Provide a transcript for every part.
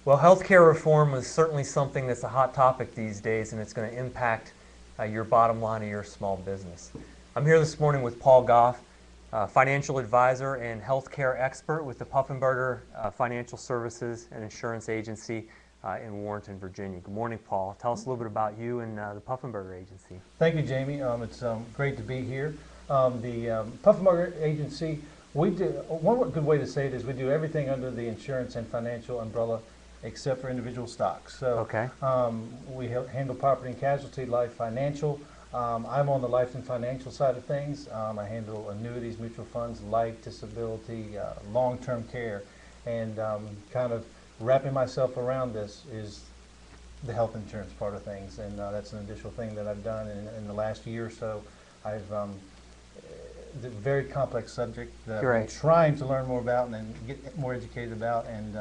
Well, healthcare reform is certainly something that's a hot topic these days, and it's going to impact your bottom line of your small business. I'm here this morning with Paul Groff, financial advisor and healthcare expert with the Puffenberger Financial Services and Insurance Agency in Warrenton, Virginia. Good morning, Paul. Tell us a little bit about you and the Puffenberger Agency. Thank you, Jamie. It's great to be here. The Puffenberger Agency, we do, one good way to say it is we do everything under the insurance and financial umbrella except for individual stocks. So Okay. we handle property and casualty, life, financial. I'm on the life and financial side of things. I handle annuities, mutual funds, life, disability, long-term care, and kind of wrapping myself around this is the health insurance part of things, and that's an additional thing that I've done in the last year or so. I've the very complex subject that I'm trying to learn more about and then get more educated about, and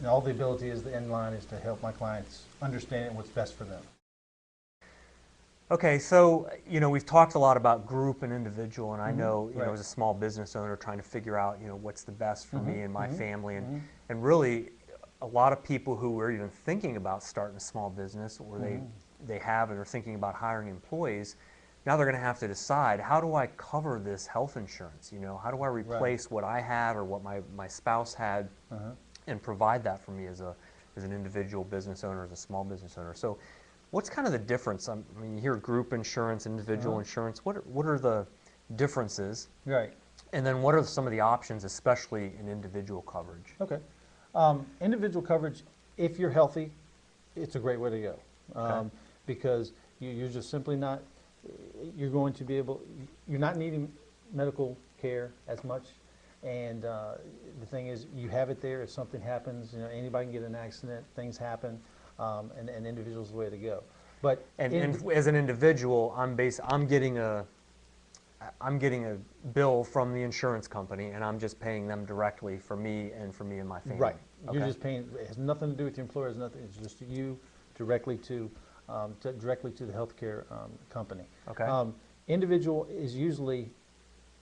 all the ability is the end line is to help my clients understand what's best for them. Okay, so we've talked a lot about group and individual, and I know as a small business owner trying to figure out what's the best for me and my family, and really a lot of people who are even thinking about starting a small business, or they have and are thinking about hiring employees. Now they're going to have to decide, how do I cover this health insurance? How do I replace what I had or what my spouse had, and provide that for me as an individual business owner, as a small business owner? So what's kind of the difference? I mean, you hear group insurance, individual insurance. What are the differences? Right. And then what are some of the options, especially in individual coverage? Okay. Individual coverage, if you're healthy, it's a great way to go, because you're just simply not, you're going to be able, you're not needing medical care as much, and the thing is, you have it there. If something happens, anybody can get in an accident, things happen, and individual's the way to go. But and as an individual, I'm getting a bill from the insurance company, and I'm just paying them directly for me and my family. Right. Okay. You're just paying. It has nothing to do with your employer. It's nothing. It's just you directly to the healthcare company. Okay. Individual is usually,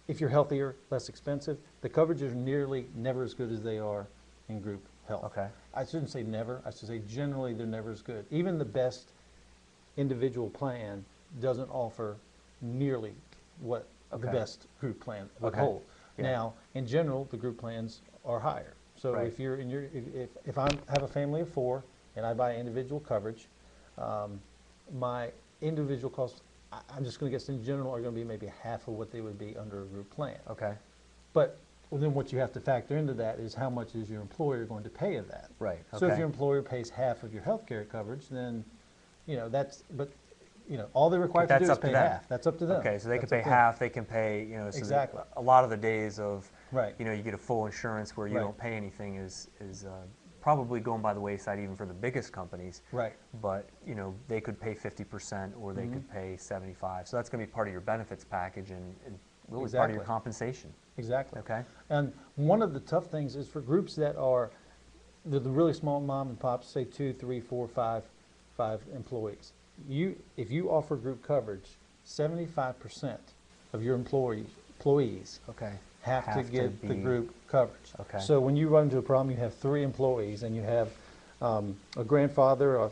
if you're healthier, less expensive. The coverage is nearly never as good as they are in group health. Okay. I shouldn't say never. I should say generally they're never as good. Even the best individual plan doesn't offer nearly what the best group plan would hold. Yeah. Now, in general, the group plans are higher. So if you're in if I have a family of 4 and I buy individual coverage, my individual costs, I'm just going to guess in general, are going to be maybe half of what they would be under a group plan. Okay. But then what you have to factor into that is how much is your employer going to pay of that. Right. Okay. So if your employer pays half of your health care coverage, then that's, but all they're required to do is pay half. That's up to them. Okay, so they can pay half, they can pay, so exactly. A lot of the days of, you get a full insurance where you don't pay anything is probably going by the wayside even for the biggest companies. Right. But, they could pay 50% or they could pay 75%. So that's going to be part of your benefits package and really part of your compensation. Exactly. Okay. And one of the tough things is for groups that are the really small mom and pops, say 2, 3, 4, 5 employees. If you offer group coverage, 75% of your employees have to get the group coverage. Okay. So when you run into a problem, you have 3 employees and you have a grandfather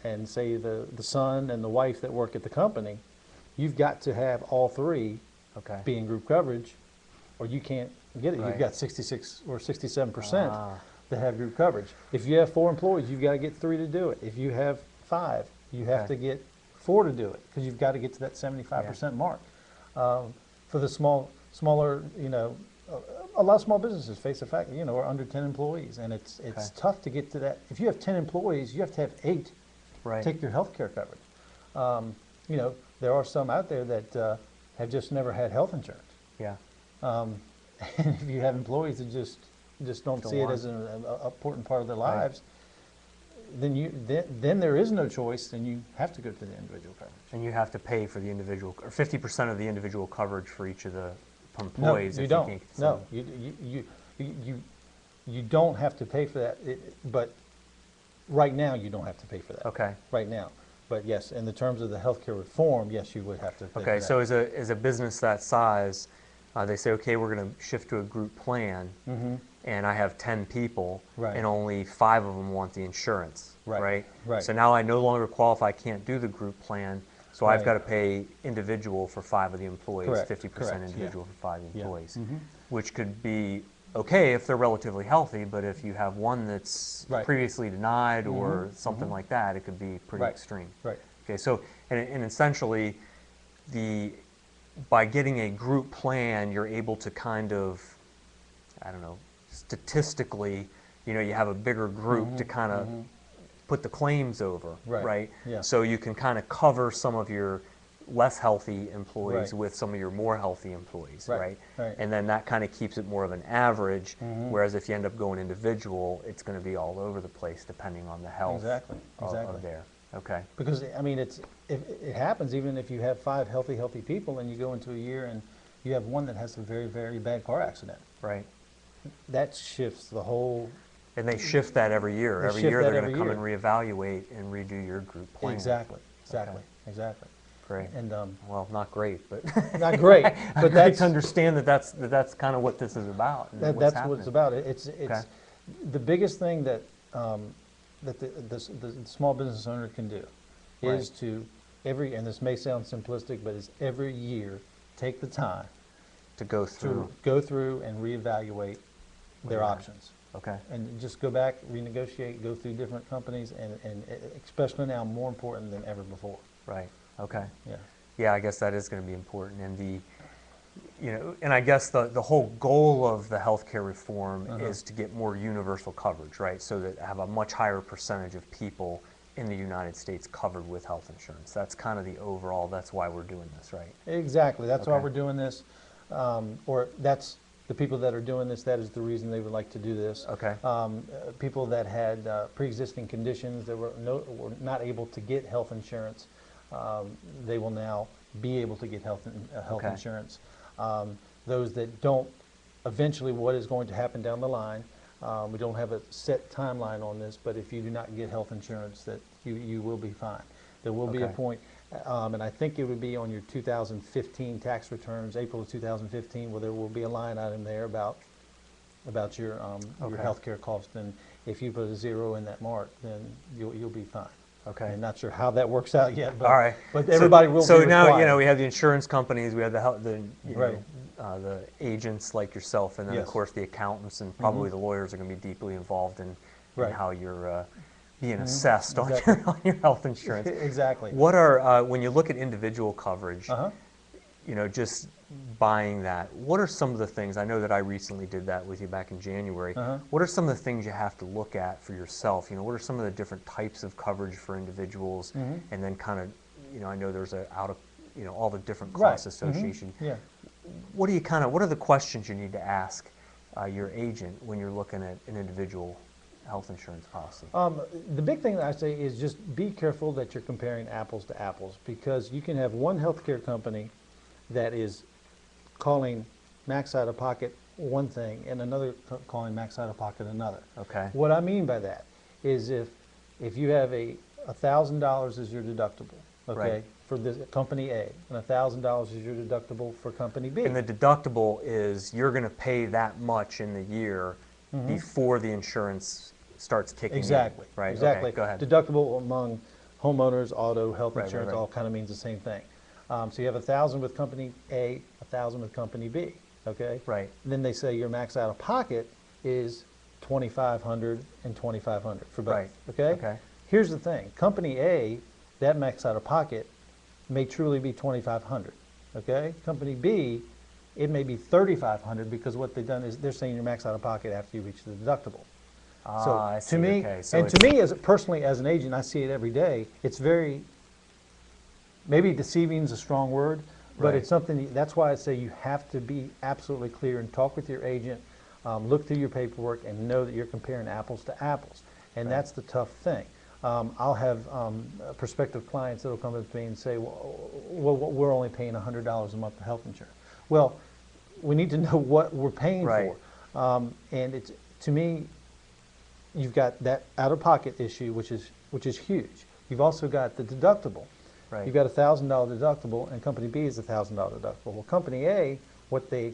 and say the son and the wife that work at the company, you've got to have all 3 be in group coverage, or you can't get it. You've got 66 or 67% that have group coverage. If you have 4 employees, you've got to get 3 to do it. If you have 5, you have to get 4 to do it, because you've got to get to that 75% mark. For the smaller, a lot of small businesses face the fact, are under 10 employees, and it's tough to get to that. If you have 10 employees, you have to have 8 take your health care coverage. There are some out there that have just never had health insurance. Yeah. And if you have employees that just don't see it as an important part of their lives, then there is no choice, then you have to go to the individual coverage. And you have to pay for the individual, or 50% of the individual coverage for each of the employees. No, you don't. No, you don't have to pay for that, but right now you don't have to pay for that. Okay. Right now. But yes, in the terms of the healthcare reform, yes, you would have to pay for that. So as a business that size, they say, okay, we're going to shift to a group plan, and I have 10 people, Right. and only 5 of them want the insurance, Right. right? Right. So now I no longer qualify, can't do the group plan, so I've Right. got to pay individual for 5 of the employees, Correct. 50% Correct. individual for 5 Yeah. employees, which could be okay if they're relatively healthy, but if you have one that's Right. previously denied or something like that, it could be pretty Right. extreme. Right. Okay, so, and essentially, by getting a group plan, you're able to kind of, I don't know, statistically, you have a bigger group to kind of put the claims over, Right. right? Yeah. So you can kind of cover some of your less healthy employees Right. with some of your more healthy employees, Right. right? Right. And then that kind of keeps it more of an average, whereas if you end up going individual, it's going to be all over the place depending on the health Exactly. Exactly. of there. Okay. Because I mean, it happens even if you have 5 healthy people, and you go into a year and you have one that has a very, very bad car accident. Right. That shifts the whole. And they shift that every year. They Every shift year that they're going every to come year. and reevaluate and redo your group plan. Exactly. Exactly. Okay. Exactly. Great. And Well, not great, but not great, but great that's to understand that's kind of what this is about. And what's that's what happening. it's about. It's Okay. the biggest thing that that the small business owner can do is Right. to and this may sound simplistic, but is every year take the time To go to through. go through and reevaluate their Right. options. Okay. And just go back, renegotiate, go through different companies, and especially now more important than ever before. Right. Okay. Yeah. Yeah, I guess that is going to be important. And and I guess the whole goal of the healthcare reform is to get more universal coverage, right? So that have a much higher percentage of people in the United States covered with health insurance. That's kind of the overall, that's why we're doing this, right? Exactly. That's why Okay. we're doing this, or that's the people that are doing this. That is the reason they would like to do this. Okay. People that had pre-existing conditions that were not able to get health insurance, they will now be able to get health Okay. insurance. Those that don't, eventually, what is going to happen down the line? We don't have a set timeline on this, but if you do not get health insurance, that you will be fine. There will be a Okay. point, and I think it would be on your 2015 tax returns, April of 2015, where there will be a line item there about your Okay. health care cost, and if you put a 0 in that mark, then you'll be fine. Okay. I'm not sure how that works out yet, but All right. but everybody will So be now, required. we have the insurance companies, we have the Right. the agents like yourself, and then of Yes. course the accountants and probably the lawyers are going to be deeply involved in Right. how you're being assessed on Exactly. on your health insurance. Exactly. What are when you look at individual coverage, Uh-huh. just buying that, what are some of the things, I know that I recently did that with you back in January, Uh-huh. what are some of the things you have to look at for yourself? What are some of the different types of coverage for individuals, and then kind of, I know there's all the different Right. cost association. Yeah. What are the questions you need to ask your agent when you're looking at an individual health insurance policy? The big thing that I say is just be careful that you're comparing apples to apples, because you can have one healthcare company that is calling max out of pocket one thing and another calling max out of pocket another. Okay. What I mean by that is if you have $1,000 as your deductible, okay, Right. for the company A, and $1,000 is your deductible for company B. And the deductible is you're going to pay that much in the year before the insurance starts kicking Exactly. in. Right. Exactly. Okay, go ahead. Deductible among homeowners, auto, health Right, insurance, right. all kind of means the same thing. So you have 1,000 with company A, 1,000 with company B. Okay. Right. Then they say your max out of pocket is 2,500 and 2,500 for both. Right. Okay. Okay. Here's the thing: company A, that max out of pocket may truly be 2,500. Okay. Company B, it may be 3,500, because what they've done is they're saying your max out of pocket after you reach the deductible. So I see. to me, Okay. So and to me, as personally as an agent, I see it every day. It's very, maybe deceiving is a strong word, but Right. it's something. That's why I say you have to be absolutely clear and talk with your agent, look through your paperwork, and know that you're comparing apples to apples. And Right. that's the tough thing. I'll have prospective clients that will come up to me and say, well, we're only paying $100 a month for health insurance. Well, we need to know what we're paying Right. for. And it's, to me, you've got that out-of-pocket issue, which is huge. You've also got the deductible. Right. You've got a $1,000 deductible, and company B is a $1,000 deductible. Well, company A, what they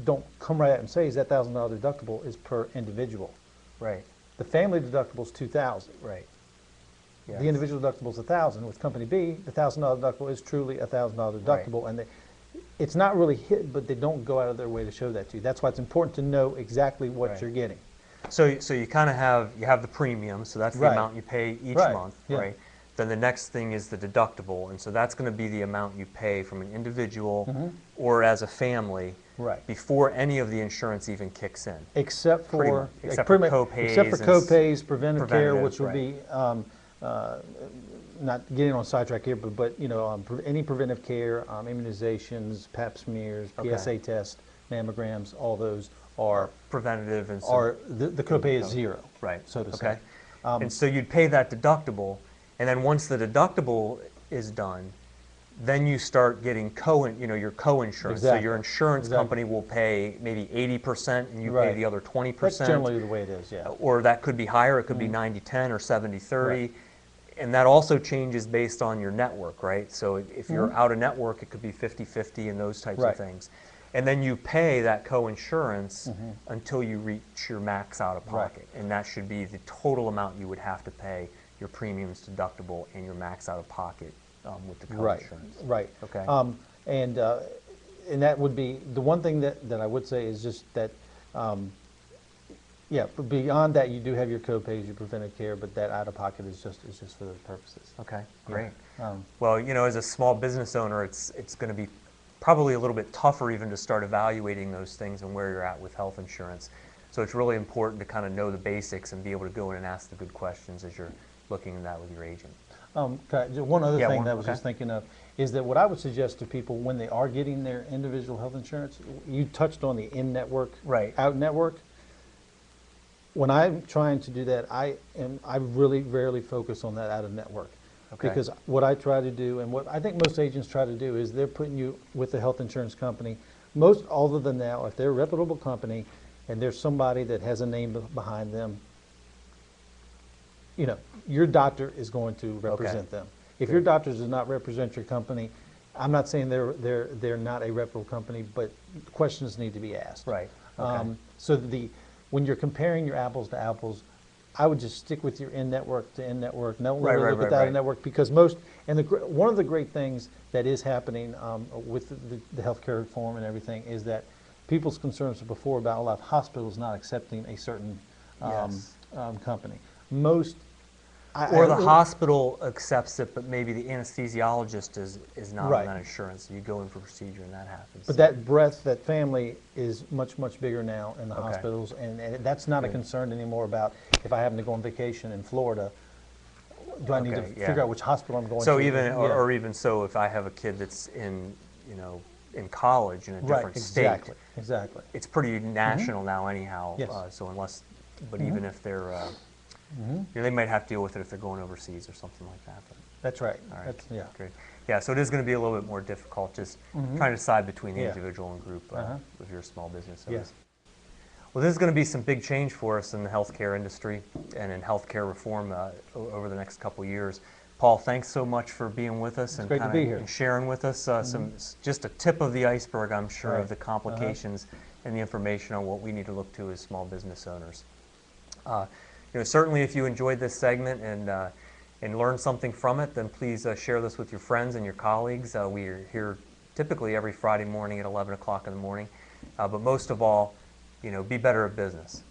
don't come right out and say is that $1,000 deductible is per individual. Right. The family deductible is $2,000. Right. The individual deductible is $1,000. With Company B, the $1,000 deductible is truly a $1,000 deductible, and it's not really hit, but they don't go out of their way to show that to you. That's why it's important to know exactly what you're getting. So you kind of have the premium, so that's the amount you pay each month, right? Then the next thing is the deductible, and so that's going to be the amount you pay from an individual or as a family before any of the insurance even kicks in. Except for co-pays, preventive care, which would be not getting on sidetrack here, but any preventive care, immunizations, pap smears, PSA tests, mammograms, all those are preventative, and the copay is zero, right? So to say. And so you'd pay that deductible, and then once the deductible is done, then you start getting your co-insurance. So your insurance company will pay maybe 80%, and you pay the other 20%. That's generally the way it is, yeah. Or that could be higher. It could be 90-10 or 70-30. And that also changes based on your network, right? So if you're out of network, it could be 50-50 and those types of things. And then you pay that co-insurance until you reach your max out of pocket. And that should be the total amount you would have to pay, your premiums, deductible, and your max out of pocket with the co-insurance. Right. Okay. And that would be, the one thing that I would say is just that, but beyond that, you do have your co-pays, your preventive care, but that out of pocket is just for those purposes. Okay, great. Well, as a small business owner, it's going to be probably a little bit tougher even to start evaluating those things and where you're at with health insurance. So it's really important to kind of know the basics and be able to go in and ask the good questions as you're looking at that with your agent. One other thing that I was just thinking of is that what I would suggest to people when they are getting their individual health insurance, you touched on the in-network, out-network. When I'm trying to do that, I really rarely focus on that out-of-network. Because what I try to do, and what I think most agents try to do, is they're putting you with the health insurance company. Most, other than now, if they're a reputable company and there's somebody that has a name behind them, your doctor is going to represent them. If your doctor does not represent your company, I'm not saying they're not a reputable company, but questions need to be asked. Right. So when you're comparing your apples to apples, I would just stick with your in-network to in-network. Don't really look at that in-network, because one of the great things that is happening with the healthcare reform and everything is that people's concerns before about a lot of hospitals not accepting a certain company. Or the hospital accepts it, but maybe the anesthesiologist is not on that insurance. So you go in for a procedure and that happens. But that breadth, that family is much, much bigger now in the hospitals, and that's not a concern anymore about if I happen to go on vacation in Florida, do I need to figure out which hospital I'm going to? So or even so, if I have a kid that's in college in a different state. Exactly. It's pretty national now anyhow. So even if they're they might have to deal with it if they're going overseas or something like that. But. That's right. All right. Great. Yeah, so it is going to be a little bit more difficult just trying to decide between the individual and group with your small business owners. Well, this is going to be some big change for us in the healthcare industry and in healthcare reform over the next couple of years. Paul, thanks so much for being with us and great to be here. And sharing with us just a tip of the iceberg, I'm sure, of the complications and the information on what we need to look to as small business owners. Certainly, if you enjoyed this segment and learned something from it, then please share this with your friends and your colleagues. We are here typically every Friday morning at 11 o'clock in the morning. But most of all, be better at business.